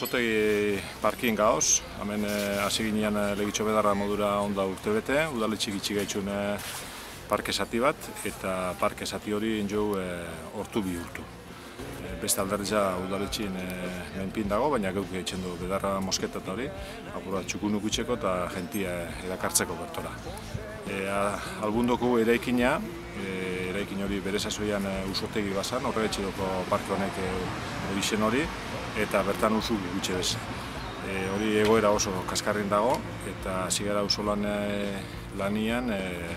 Ausotegi parkin gauz, hemen hasi ginean Legitxo Bedarra modura onda urtebete, udaletxik itxigaitxun parke zati bat, eta parke zati hori injou hortu bihurtu. Beste aldarritza udaletxin menpin dago, baina geuk egiten du Bedarra mosketat hori, apura txukunuk utxeko eta jentia erakartzeko bertora. Albundoku eraikina, eraikin hori bere sasoian usotegi bazan, horregetxidoko parke honek orixen hori, eta bertan usu gutxe bez. Hori egoera oso kaskarrin dago, eta zigara usolan lanian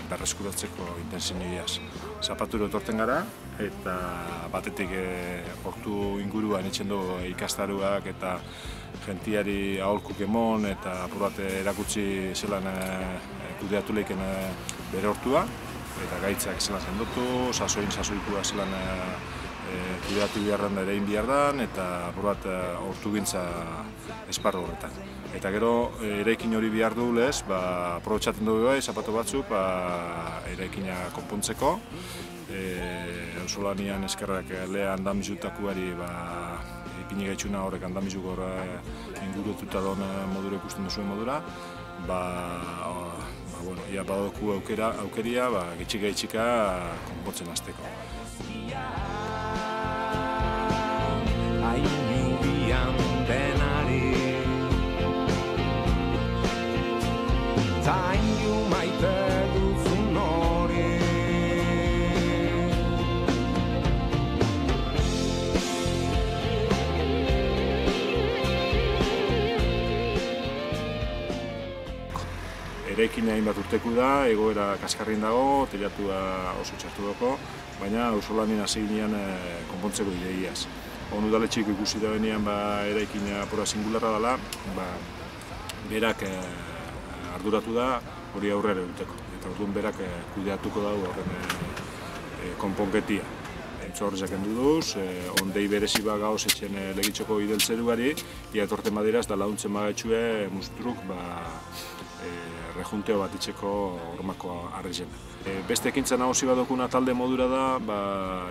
berreskuratzeko intensinioiaz. Zapaturo etorten gara, eta batetik hortu inguruan etxen du ikastaruak eta jentiari aholkuk emon, eta apur bat erakutsi zelan kudeatu leiken bere hortua, eta gaitzak zelan zendotu, sasoikua zelan kudeatu biharran ere egin bihardan, eta apur bat hortu gintza esparru horretan. Eta gero eraikin hori behar du lez, aprobetxaten dugu bai, zapato batzuk eraikina konpontzeko. Ausolanian eskerrak lehen handamizutakuari ipini gaitxuna horrek handamizuk ingurututa don modura ikusten duzuen modura. Ia badoku aukeria, gitxika konpontzen hasteko. Eraikina hainbat urteku da, egoera kaskarrin dago, telatua oso txartu dago, baina auzolanien hasi ginean konpontzeko ideiaz. Udaletxik ikusi da benean eraikina apura singularra dela, berak arduratu da hori aurrera egiteko. Eta orduan berak kudeatuko dago horren konponketia. Horrezak endu duz, ondei berezi gauz etxen Legitxoko ideltzeruari, ia etorten badiraz da launtzen bagaitxue mustruk rejunteo bat itxeko hormako arrezen. Beste ekintza nagozi badokuna talde modura da,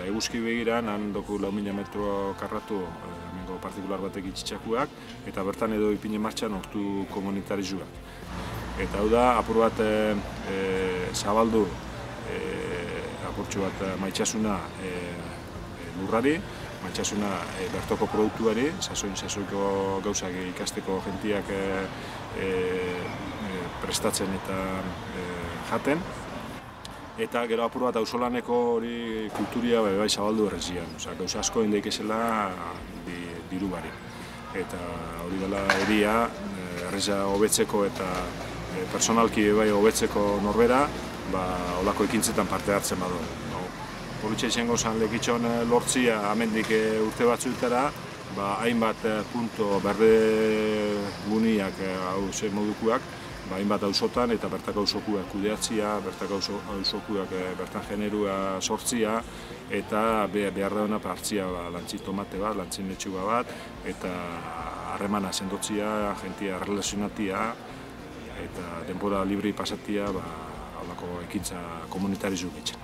eguzki begiran, han doku 4.000 metro karratu hemengo partikular batek itxitxakuak, eta bertan edo ipine martxan hortu komunitarizuak. Eta hau da, apur bat zabaldu apurtxu bat maitxasuna lurrari, maitxasuna bertoko produktuari, sasoiko gauzak ikasteko jentiak prestatzen eta jaten. Eta gero apur bat auzolaneko hori kulturia bai zabaldu errezian. Gauza asko indeikezela diru bari. Eta hori dela eria, erreza hobetzeko eta personalki bai hobetzeko norbera, holako ekintzetan parte hartzen badu. Horitxe izango zen Legitxon lortzia amendik urte batzuetara, hainbat punto berde guniak modukuak, hainbat auzotan eta bertako auzokuak kudeatzia, bertako auzokuak bertan generua sortzia, eta behar dauna hartzia lantzi tomate bat, lantzi netxuga bat, eta harremana sendotzia, jentia relazionatia, eta denbora libri pasatia, holako ekintza komunitarizu gitzen.